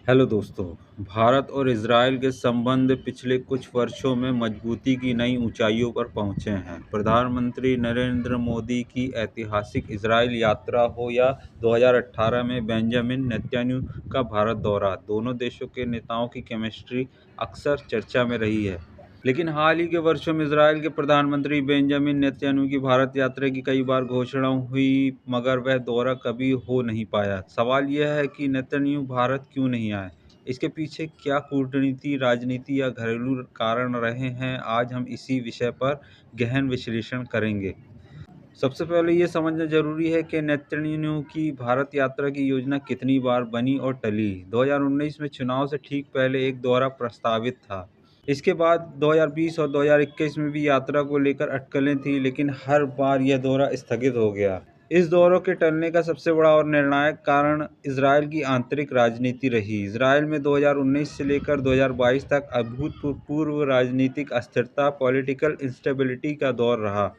Hello दोस्तों। भारत और Israel के संबंध पिछले कुछ वर्षों में मजबूती की नई ऊंचाइयों पर पहुंचे हैं। प्रधानमंत्री नरेंद्र मोदी की ऐतिहासिक इजरायल यात्रा हो या 2018 में बेंजामिन नेतन्याहू का भारत दौरा, दोनों देशों के नेताओं की केमिस्ट्री अक्सर चर्चा में रही है। लेकिन हाल ही के वर्षों में इजरायल के प्रधानमंत्री बेंजामिन नेतन्याहू की भारत यात्रा की कई बार घोषणा हुई, मगर वह दौरा कभी हो नहीं पाया। सवाल यह है कि नेतन्याहू भारत क्यों नहीं आए? इसके पीछे क्या कूटनीति, राजनीति या घरेलू कारण रहे हैं? आज हम इसी विषय पर गहन विश्लेषण करेंगे। सबसे पहले ये समझना जरूरी है कि नेतन्याहू की भारत यात्रा की योजना कितनी बार बनी और टली। 2019 में चुनाव से ठीक पहले एक दौरा प्रस्तावित था। इसके बाद 2020 और 2021 में भी यात्रा को लेकर अटकलें थीं, लेकिन हर बार यह दौरा स्थगित हो गया। इस दौरे के टलने का सबसे बड़ा और निर्णायक कारण इसराइल की आंतरिक राजनीति रही। इसराइल में 2019 से लेकर 2022 तक अभूतपूर्व राजनीतिक अस्थिरता, पॉलिटिकल इंस्टेबिलिटी का दौर रहा।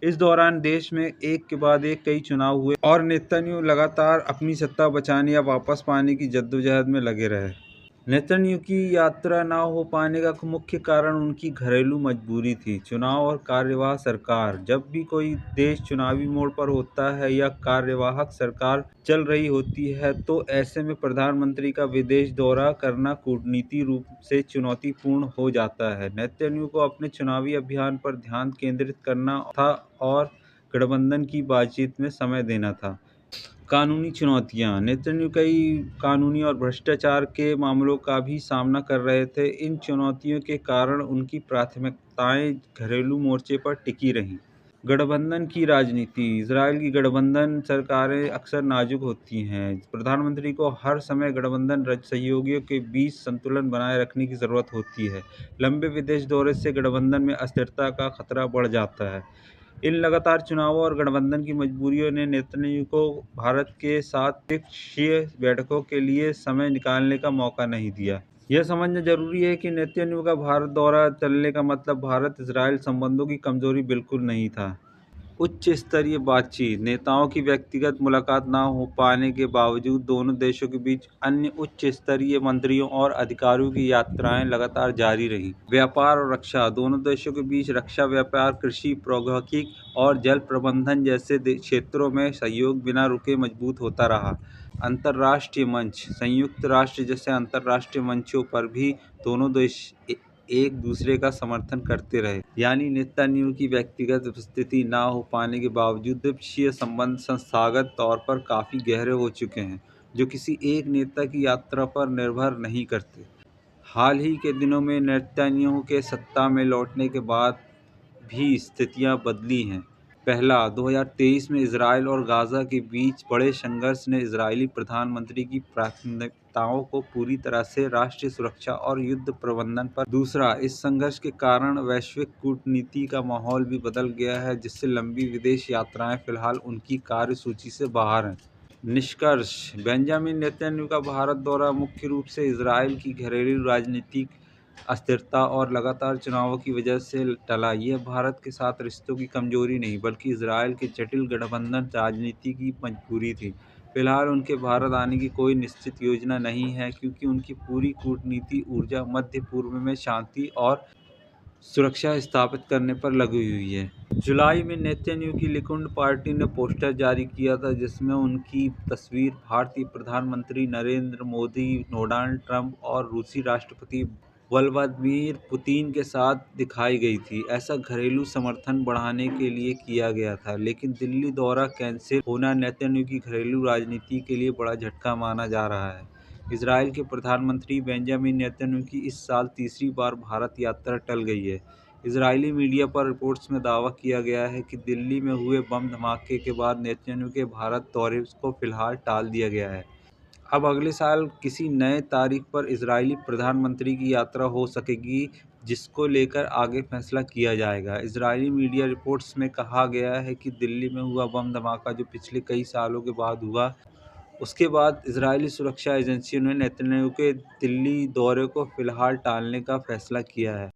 इस दौरान देश में एक के बाद एक कई चुनाव हुए और नेतन्याहू लगातार अपनी सत्ता बचाने या वापस पाने की जद्दोजहद में लगे रहे। नेतन्याहू की यात्रा न हो पाने का मुख्य कारण उनकी घरेलू मजबूरी थी। चुनाव और कार्यवाहक सरकार। जब भी कोई देश चुनावी मोड़ पर होता है या कार्यवाहक सरकार चल रही होती है, तो ऐसे में प्रधानमंत्री का विदेश दौरा करना कूटनीति रूप से चुनौतीपूर्ण हो जाता है। नेतन्याहू को अपने चुनावी अभियान पर ध्यान केंद्रित करना था और गठबंधन की बातचीत में समय देना था। कानूनी चुनौतियां। नेतन्याहू कई कानूनी और भ्रष्टाचार के मामलों का भी सामना कर रहे थे। इन चुनौतियों के कारण उनकी प्राथमिकताएं घरेलू मोर्चे पर टिकी रहीं। गठबंधन की राजनीति। इजरायल की गठबंधन सरकारें अक्सर नाजुक होती हैं। प्रधानमंत्री को हर समय गठबंधन सहयोगियों के बीच संतुलन बनाए रखने की जरूरत होती है। लंबे विदेश दौरे से गठबंधन में अस्थिरता का खतरा बढ़ जाता है। इन लगातार चुनावों और गठबंधन की मजबूरियों ने नेतन्याहू को भारत के साथ द्विपक्षीय बैठकों के लिए समय निकालने का मौका नहीं दिया। यह समझना जरूरी है कि नेतन्याहू का भारत दौरा चलने का मतलब भारत इजरायल संबंधों की कमजोरी बिल्कुल नहीं था। उच्च स्तरीय बातचीत। नेताओं की व्यक्तिगत मुलाकात न हो पाने के बावजूद दोनों देशों के बीच अन्य उच्च स्तरीय मंत्रियों और अधिकारियों की यात्राएं लगातार जारी रहीं। व्यापार और रक्षा। दोनों देशों के बीच रक्षा व्यापार, कृषि, प्रौद्योगिकी और जल प्रबंधन जैसे क्षेत्रों में सहयोग बिना रुके मजबूत होता रहा। अंतर्राष्ट्रीय मंच। संयुक्त राष्ट्र जैसे अंतर्राष्ट्रीय मंचों पर भी दोनों देश एक दूसरे का समर्थन करते रहे। यानी नेतन्याहू की व्यक्तिगत उपस्थिति न हो पाने के बावजूद द्विपक्षीय संबंध संस्थागत तौर पर काफ़ी गहरे हो चुके हैं, जो किसी एक नेता की यात्रा पर निर्भर नहीं करते। हाल ही के दिनों में नेतन्याहू के सत्ता में लौटने के बाद भी स्थितियां बदली हैं। पहला, 2023 में इजरायल और गाज़ा के बीच बड़े संघर्ष ने इजरायली प्रधानमंत्री की प्राथमिकताओं को पूरी तरह से राष्ट्रीय सुरक्षा और युद्ध प्रबंधन पर। दूसरा, इस संघर्ष के कारण वैश्विक कूटनीति का माहौल भी बदल गया है, जिससे लंबी विदेश यात्राएं फिलहाल उनकी कार्यसूची से बाहर हैं। निष्कर्ष। बेंजामिन नेतन्याहू का भारत दौरा मुख्य रूप से इजरायल की घरेलू राजनीतिक अस्थिरता और लगातार चुनावों की वजह से टला। यह भारत के साथ रिश्तों की कमजोरी नहीं, बल्कि इजरायल के जटिल गठबंधन राजनीति की मजबूरी थी। फिलहाल उनके भारत आने की कोई निश्चित योजना नहीं है, क्योंकि उनकी पूरी कूटनीति ऊर्जा मध्य पूर्व में शांति और सुरक्षा स्थापित करने पर लगी हुई है। जुलाई में नेतन्याहू की लिकुड पार्टी ने पोस्टर जारी किया था, जिसमें उनकी तस्वीर भारतीय प्रधानमंत्री नरेंद्र मोदी, डोनाल्ड ट्रंप और रूसी राष्ट्रपति व्लादिमीर पुतिन के साथ दिखाई गई थी। ऐसा घरेलू समर्थन बढ़ाने के लिए किया गया था, लेकिन दिल्ली दौरा कैंसिल होना नेतन्याहू की घरेलू राजनीति के लिए बड़ा झटका माना जा रहा है। इजरायल के प्रधानमंत्री बेंजामिन नेतन्याहू की इस साल तीसरी बार भारत यात्रा टल गई है। इजरायली मीडिया पर रिपोर्ट्स में दावा किया गया है कि दिल्ली में हुए बम धमाके के बाद नेतन्याहू के भारत दौरे को फिलहाल टाल दिया गया है। अब अगले साल किसी नए तारीख पर इजरायली प्रधानमंत्री की यात्रा हो सकेगी, जिसको लेकर आगे फैसला किया जाएगा। इजरायली मीडिया रिपोर्ट्स में कहा गया है कि दिल्ली में हुआ बम धमाका, जो पिछले कई सालों के बाद हुआ, उसके बाद इजरायली सुरक्षा एजेंसियों ने नेतन्याहू के दिल्ली दौरे को फिलहाल टालने का फैसला किया है।